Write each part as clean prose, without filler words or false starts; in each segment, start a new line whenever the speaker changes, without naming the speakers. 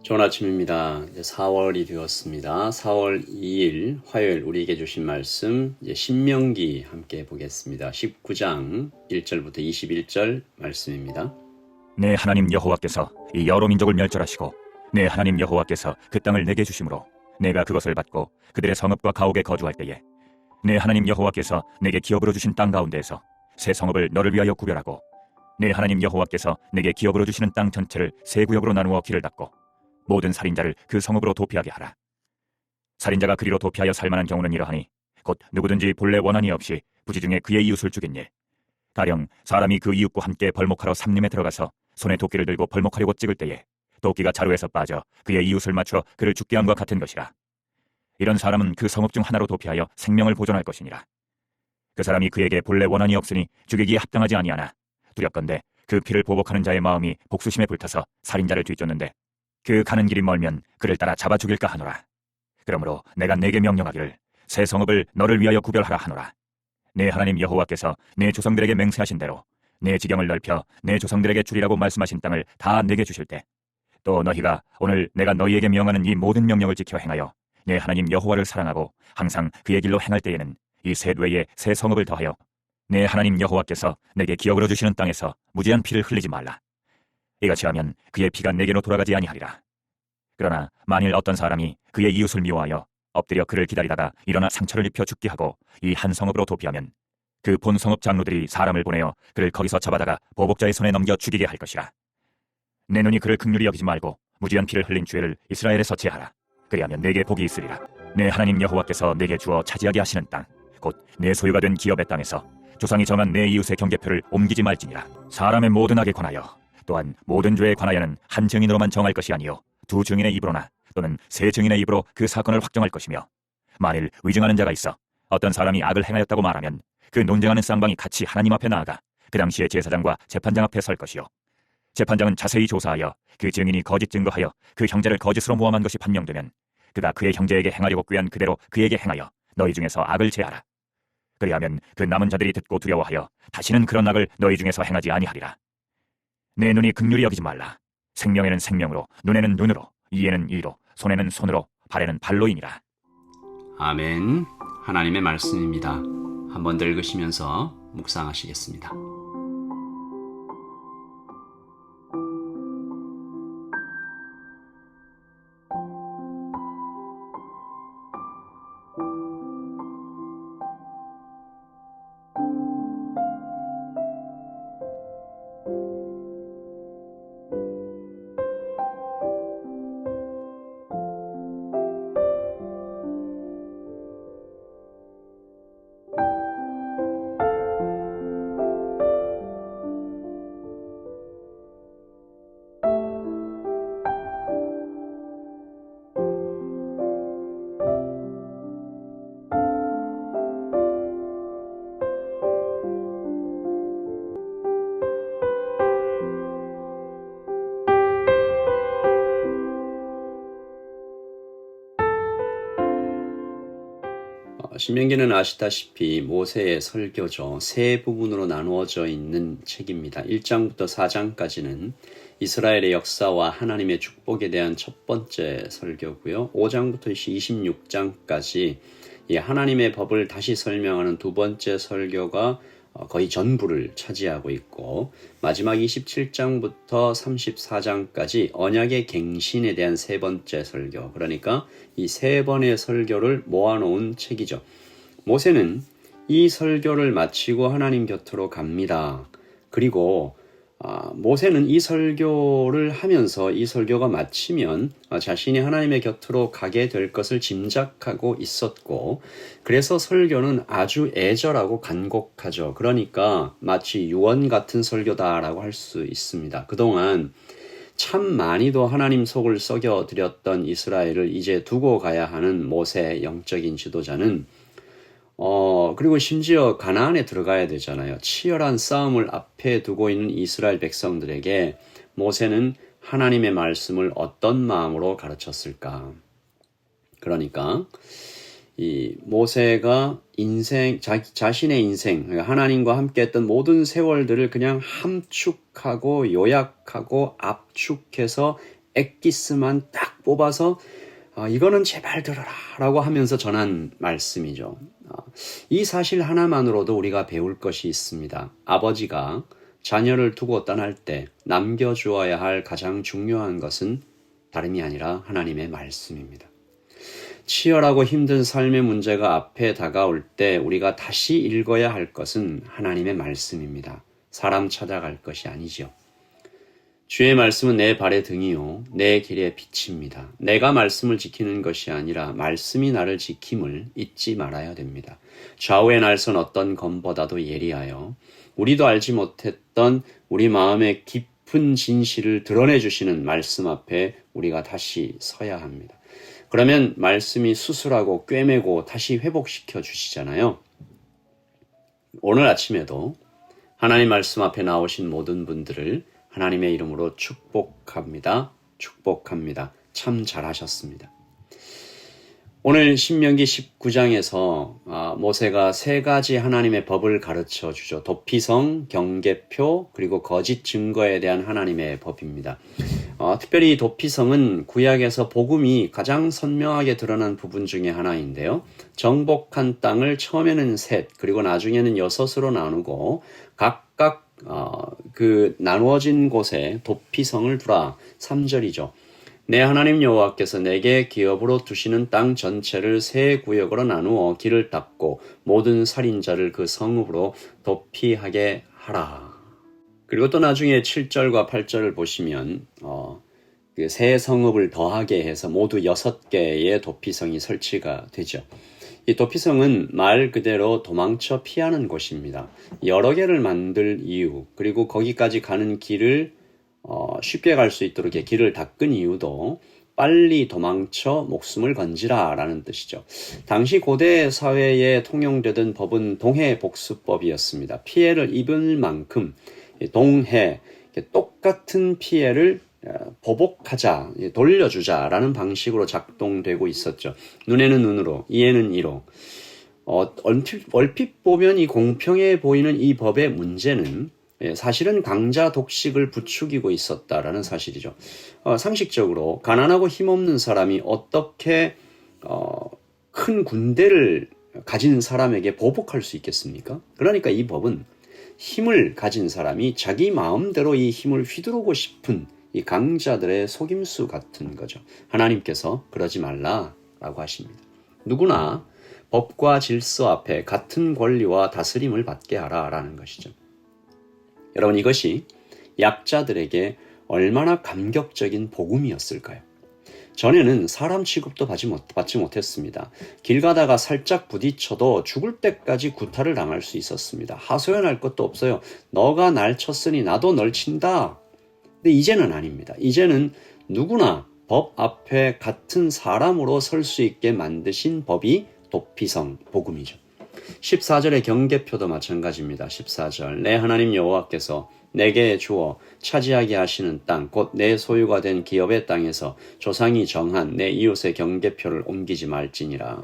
좋은 아침입니다. 이제 4월이 되었습니다. 4월 2일 화요일 우리에게 주신 말씀 이제 신명기 함께 보겠습니다. 19장 1절부터 21절 말씀입니다.
내 하나님 여호와께서 이 여러 민족을 멸절하시고 내 하나님 여호와께서 그 땅을 내게 주심으로 내가 그것을 받고 그들의 성읍과 가옥에 거주할 때에 내 하나님 여호와께서 내게 기업으로 주신 땅 가운데에서 새 성읍을 너를 위하여 구별하고 내 하나님 여호와께서 내게 기업으로 주시는 땅 전체를 세 구역으로 나누어 길을 닦고 모든 살인자를 그 성읍으로 도피하게 하라. 살인자가 그리로 도피하여 살만한 경우는 이러하니 곧 누구든지 본래 원한이 없이 부지중에 그의 이웃을 죽인 일, 가령 사람이 그 이웃과 함께 벌목하러 삼림에 들어가서 손에 도끼를 들고 벌목하려고 찍을 때에 도끼가 자루에서 빠져 그의 이웃을 맞춰 그를 죽게 함과 같은 것이라. 이런 사람은 그 성읍 중 하나로 도피하여 생명을 보존할 것이니라. 그 사람이 그에게 본래 원한이 없으니 죽이기에 합당하지 아니하나 두렵건대 그 피를 보복하는 자의 마음이 복수심에 불타서 살인자를 뒤쫓는데 그 가는 길이 멀면 그를 따라 잡아 죽일까 하노라. 그러므로 내가 내게 명령하기를 새 성읍을 너를 위하여 구별하라 하노라. 내 하나님 여호와께서 내 조상들에게 맹세하신 대로 내 지경을 넓혀 내 조상들에게 주리라고 말씀하신 땅을 다 내게 주실 때 또 너희가 오늘 내가 너희에게 명하는 이 모든 명령을 지켜 행하여 내 하나님 여호와를 사랑하고 항상 그의 길로 행할 때에는 이 셋 외에 새 성읍을 더하여 내 하나님 여호와께서 내게 기업으로 주시는 땅에서 무죄한 피를 흘리지 말라. 이같이 하면 그의 피가 내게로 돌아가지 아니하리라. 그러나 만일 어떤 사람이 그의 이웃을 미워하여 엎드려 그를 기다리다가 일어나 상처를 입혀 죽게 하고 이 한 성읍으로 도피하면 그 본 성읍 장로들이 사람을 보내어 그를 거기서 잡아다가 보복자의 손에 넘겨 죽이게 할 것이라. 내 눈이 그를 긍휼히 여기지 말고 무지한 피를 흘린 죄를 이스라엘에서 제하라. 그리하면 내게 복이 있으리라. 내 하나님 여호와께서 내게 주어 차지하게 하시는 땅, 곧 내 소유가 된 기업의 땅에서 조상이 정한 내 이웃의 경계표를 옮기지 말지니라. 사람의 모든 악에 관하여 또한 모든 죄에 관하여는 한 증인으로만 정할 것이 아니요 두 증인의 입으로나 또는 세 증인의 입으로 그 사건을 확정할 것이며, 만일 위증하는 자가 있어 어떤 사람이 악을 행하였다고 말하면 그 논쟁하는 쌍방이 같이 하나님 앞에 나아가 그 당시에 제사장과 재판장 앞에 설 것이요 재판장은 자세히 조사하여 그 증인이 거짓 증거하여 그 형제를 거짓으로 모함한 것이 판명되면 그가 그의 형제에게 행하려고 꾀한 그대로 그에게 행하여 너희 중에서 악을 제하라. 그리하면 그 남은 자들이 듣고 두려워하여 다시는 그런 악을 너희 중에서 행하지 아니하리라. 내 눈이 긍휼히 여기지 말라. 생명에는 생명으로, 눈에는 눈으로, 이에는 이로, 손에는 손으로, 발에는 발로이니라.
아멘. 하나님의 말씀입니다. 한번 더 읽으시면서 묵상하시겠습니다. 신명기는 아시다시피 모세의 설교죠. 세 부분으로 나누어져 있는 책입니다. 1장부터 4장까지는 이스라엘의 역사와 하나님의 축복에 대한 첫 번째 설교고요. 5장부터 26장까지 하나님의 법을 다시 설명하는 두 번째 설교가 거의 전부를 차지하고 있고, 마지막 27장부터 34장까지 언약의 갱신에 대한 세 번째 설교, 그러니까 이 세 번의 설교를 모아놓은 책이죠. 모세는 이 설교를 마치고 하나님 곁으로 갑니다. 그리고 모세는 이 설교를 하면서 이 설교가 마치면 자신이 하나님의 곁으로 가게 될 것을 짐작하고 있었고, 그래서 설교는 아주 애절하고 간곡하죠. 그러니까 마치 유언 같은 설교다라고 할 수 있습니다. 그동안 참 많이도 하나님 속을 썩여드렸던 이스라엘을 이제 두고 가야 하는 모세 영적인 지도자는 그리고 심지어 가나안에 들어가야 되잖아요. 치열한 싸움을 앞에 두고 있는 이스라엘 백성들에게 모세는 하나님의 말씀을 어떤 마음으로 가르쳤을까? 그러니까 이 모세가 자신의 인생, 하나님과 함께 했던 모든 세월들을 그냥 함축하고 요약하고 압축해서 엑기스만 딱 뽑아서 이거는 제발 들어라 라고 하면서 전한 말씀이죠. 이 사실 하나만으로도 우리가 배울 것이 있습니다. 아버지가 자녀를 두고 떠날 때 남겨주어야 할 가장 중요한 것은 다름이 아니라 하나님의 말씀입니다. 치열하고 힘든 삶의 문제가 앞에 다가올 때 우리가 다시 읽어야 할 것은 하나님의 말씀입니다. 사람 찾아갈 것이 아니지요. 주의 말씀은 내 발의 등이요 내 길의 빛입니다. 내가 말씀을 지키는 것이 아니라 말씀이 나를 지킴을 잊지 말아야 됩니다. 좌우의 날선 어떤 검보다도 예리하여 우리도 알지 못했던 우리 마음의 깊은 진실을 드러내 주시는 말씀 앞에 우리가 다시 서야 합니다. 그러면 말씀이 수술하고 꿰매고 다시 회복시켜 주시잖아요. 오늘 아침에도 하나님 말씀 앞에 나오신 모든 분들을 하나님의 이름으로 축복합니다. 축복합니다. 참 잘하셨습니다. 오늘 신명기 19장에서 모세가 세 가지 하나님의 법을 가르쳐 주죠. 도피성, 경계표, 그리고 거짓 증거에 대한 하나님의 법입니다. 특별히 도피성은 구약에서 복음이 가장 선명하게 드러난 부분 중에 하나인데요. 정복한 땅을 처음에는 셋, 그리고 나중에는 6으로 나누고 각각 그 나누어진 곳에 도피성을 두라. 3절이죠. 내 하나님 여호와께서 내게 기업으로 두시는 땅 전체를 세 구역으로 나누어 길을 닦고 모든 살인자를 그 성읍으로 도피하게 하라. 그리고 또 나중에 7절과 8절을 보시면 그 세 성읍을 더하게 해서 모두 6개의 도피성이 설치가 되죠. 이 도피성은 말 그대로 도망쳐 피하는 곳입니다. 여러 개를 만들 이유, 그리고 거기까지 가는 길을 쉽게 갈 수 있도록 이렇게 길을 닦은 이유도 빨리 도망쳐 목숨을 건지라 라는 뜻이죠. 당시 고대 사회에 통용되던 법은 동해복수법이었습니다. 피해를 입을 만큼 동해, 똑같은 피해를 보복하자, 돌려주자라는 방식으로 작동되고 있었죠. 눈에는 눈으로, 이에는 이로. 얼핏 보면 이 공평해 보이는 이 법의 문제는 사실은 강자 독식을 부추기고 있었다라는 사실이죠. 상식적으로 가난하고 힘없는 사람이 어떻게 큰 군대를 가진 사람에게 보복할 수 있겠습니까? 그러니까 이 법은 힘을 가진 사람이 자기 마음대로 이 힘을 휘두르고 싶은 이 강자들의 속임수 같은 거죠. 하나님께서 그러지 말라라고 하십니다. 누구나 법과 질서 앞에 같은 권리와 다스림을 받게 하라라는 것이죠. 여러분, 이것이 약자들에게 얼마나 감격적인 복음이었을까요? 전에는 사람 취급도 받지 못했습니다. 길 가다가 살짝 부딪혀도 죽을 때까지 구타를 당할 수 있었습니다. 하소연할 것도 없어요. 너가 날 쳤으니 나도 널 친다. 근데 이제는 아닙니다. 이제는 누구나 법 앞에 같은 사람으로 설 수 있게 만드신 법이 도피성 복음이죠. 14절의 경계표도 마찬가지입니다. 14절 내 하나님 여호와께서 내게 주어 차지하게 하시는 땅 곧 내 소유가 된 기업의 땅에서 조상이 정한 내 이웃의 경계표를 옮기지 말지니라.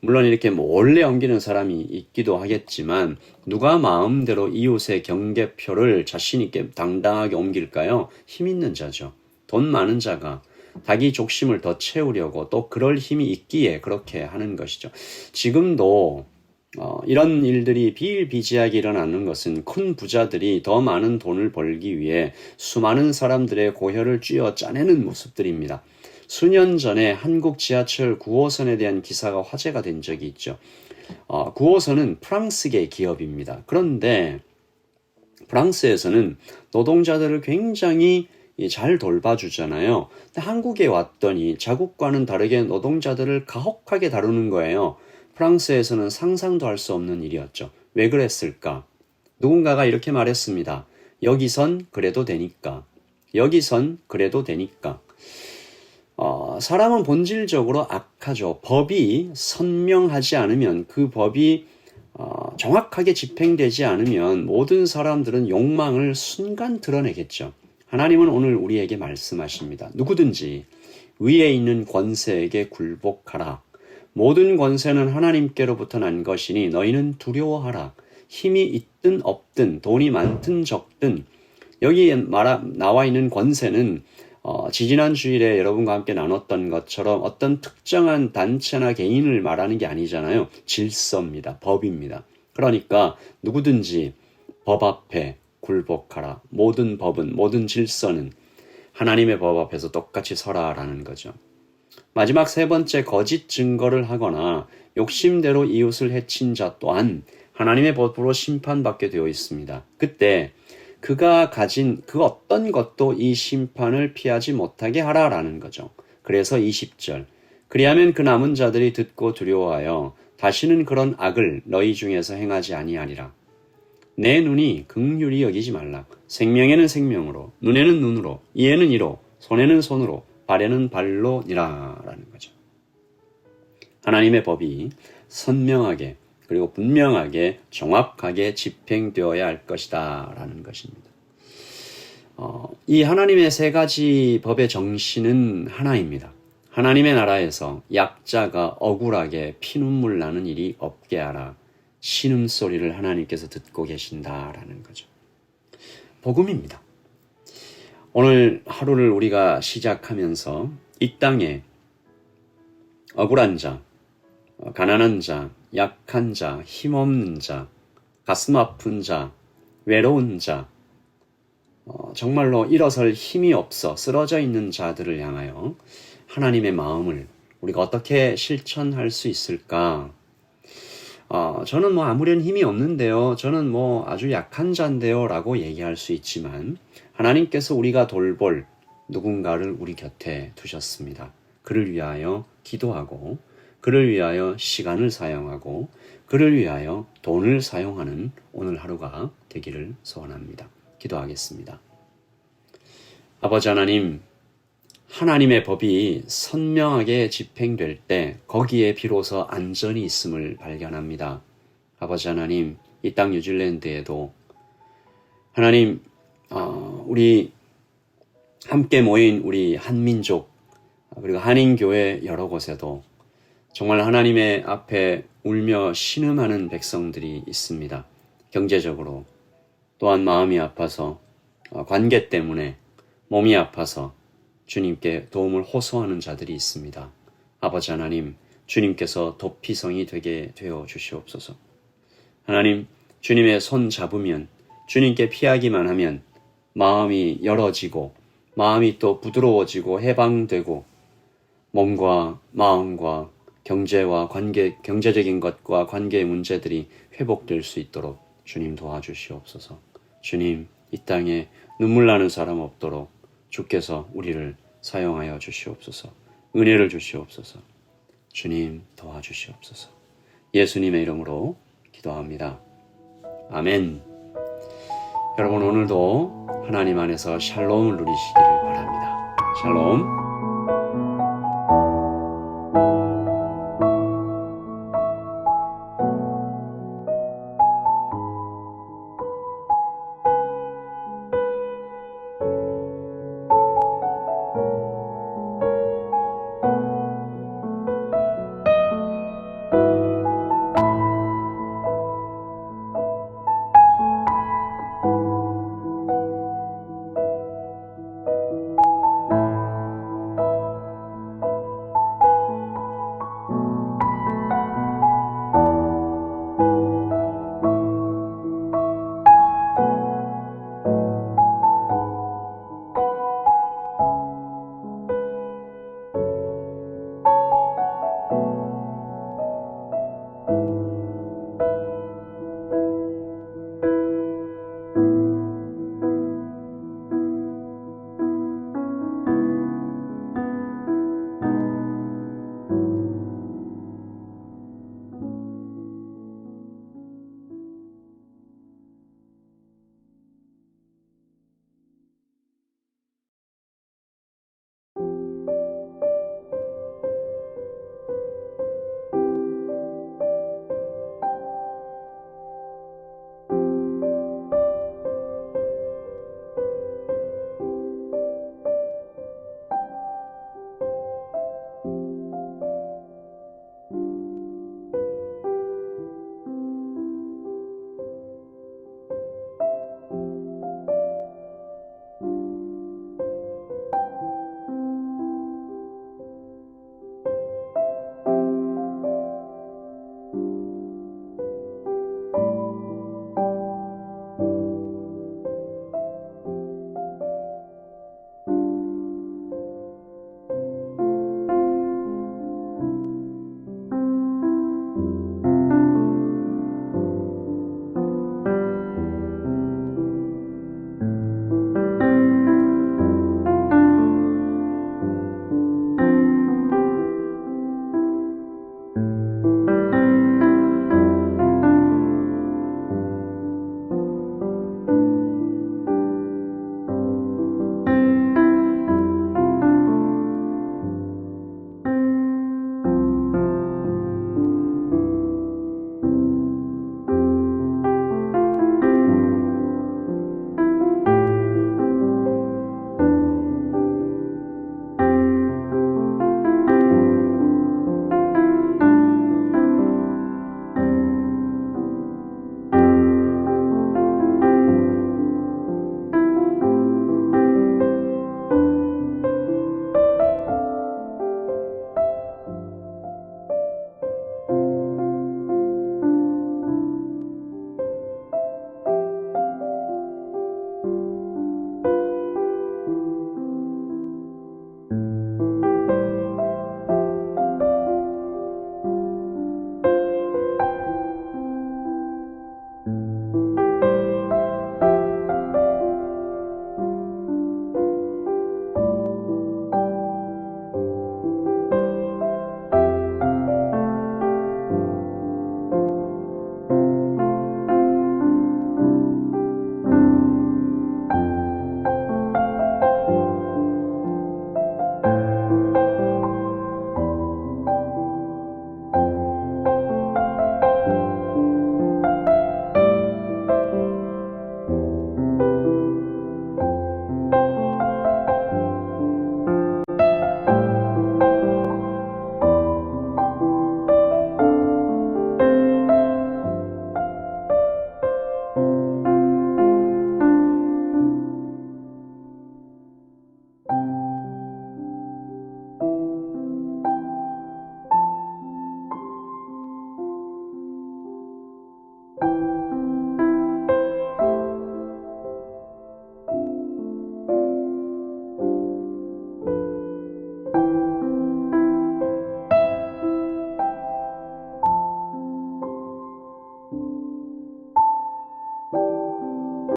물론 이렇게 몰래 옮기는 사람이 있기도 하겠지만 누가 마음대로 이웃의 경계표를 자신 있게 당당하게 옮길까요? 힘 있는 자죠. 돈 많은 자가 자기 족심을 더 채우려고 또 그럴 힘이 있기에 그렇게 하는 것이죠. 지금도 이런 일들이 비일비재하게 일어나는 것은 큰 부자들이 더 많은 돈을 벌기 위해 수많은 사람들의 고혈을 쥐어 짜내는 모습들입니다. 수년 전에 한국 지하철 9호선에 대한 기사가 화제가 된 적이 있죠. 9호선은 프랑스계 기업입니다. 그런데 프랑스에서는 노동자들을 굉장히 잘 돌봐주잖아요. 근데 한국에 왔더니 자국과는 다르게 노동자들을 가혹하게 다루는 거예요. 프랑스에서는 상상도 할 수 없는 일이었죠. 왜 그랬을까? 누군가가 이렇게 말했습니다. 여기선 그래도 되니까. 여기선 그래도 되니까. 사람은 본질적으로 악하죠. 법이 선명하지 않으면 그 법이 정확하게 집행되지 않으면 모든 사람들은 욕망을 순간 드러내겠죠. 하나님은 오늘 우리에게 말씀하십니다. 누구든지 위에 있는 권세에게 굴복하라. 모든 권세는 하나님께로부터 난 것이니 너희는 두려워하라. 힘이 있든 없든 돈이 많든 적든 여기에 나와 있는 권세는 지지난 주일에 여러분과 함께 나눴던 것처럼 어떤 특정한 단체나 개인을 말하는 게 아니잖아요. 질서입니다. 법입니다. 그러니까 누구든지 법 앞에 굴복하라. 모든 법은, 모든 질서는 하나님의 법 앞에서 똑같이 서라라는 거죠. 마지막 세 번째, 거짓 증거를 하거나 욕심대로 이웃을 해친 자 또한 하나님의 법으로 심판받게 되어 있습니다. 그때 그가 가진 그 어떤 것도 이 심판을 피하지 못하게 하라라는 거죠. 그래서 20절, 그리하면 그 남은 자들이 듣고 두려워하여 다시는 그런 악을 너희 중에서 행하지 아니하리라. 내 눈이 긍휼히 여기지 말라. 생명에는 생명으로, 눈에는 눈으로, 이에는 이로, 손에는 손으로, 발에는 발로니라 라는 거죠. 하나님의 법이 선명하게 그리고 분명하게 정확하게 집행되어야 할 것이다 라는 것입니다. 이 하나님의 세 가지 법의 정신은 하나입니다. 하나님의 나라에서 약자가 억울하게 피눈물 나는 일이 없게 하라. 신음소리를 하나님께서 듣고 계신다라는 거죠. 복음입니다. 오늘 하루를 우리가 시작하면서 이 땅에 억울한 자, 가난한 자, 약한 자, 힘없는 자, 가슴 아픈 자, 외로운 자, 정말로 일어설 힘이 없어 쓰러져 있는 자들을 향하여 하나님의 마음을 우리가 어떻게 실천할 수 있을까? 저는 아무런 힘이 없는데요. 저는 아주 약한 자인데요. 라고 얘기할 수 있지만 하나님께서 우리가 돌볼 누군가를 우리 곁에 두셨습니다. 그를 위하여 기도하고 그를 위하여 시간을 사용하고 그를 위하여 돈을 사용하는 오늘 하루가 되기를 소원합니다. 기도하겠습니다. 아버지 하나님, 하나님의 법이 선명하게 집행될 때 거기에 비로소 안전이 있음을 발견합니다. 아버지 하나님, 이 땅 뉴질랜드에도 하나님, 우리 함께 모인 우리 한민족 그리고 한인교회 여러 곳에도 정말 하나님의 앞에 울며 신음하는 백성들이 있습니다. 경제적으로 또한 마음이 아파서 관계 때문에 몸이 아파서 주님께 도움을 호소하는 자들이 있습니다. 아버지 하나님, 주님께서 도피성이 되게 되어 주시옵소서. 하나님, 주님의 손 잡으면 주님께 피하기만 하면 마음이 열어지고 마음이 또 부드러워지고 해방되고 몸과 마음과 경제와 경제적인 것과 관계의 문제들이 회복될 수 있도록 주님 도와주시옵소서. 주님, 이 땅에 눈물 나는 사람 없도록 주께서 우리를 사용하여 주시옵소서. 은혜를 주시옵소서. 주님 도와주시옵소서. 예수님의 이름으로 기도합니다. 아멘. 여러분 오늘도 하나님 안에서 샬롬을 누리시기를 바랍니다. 샬롬.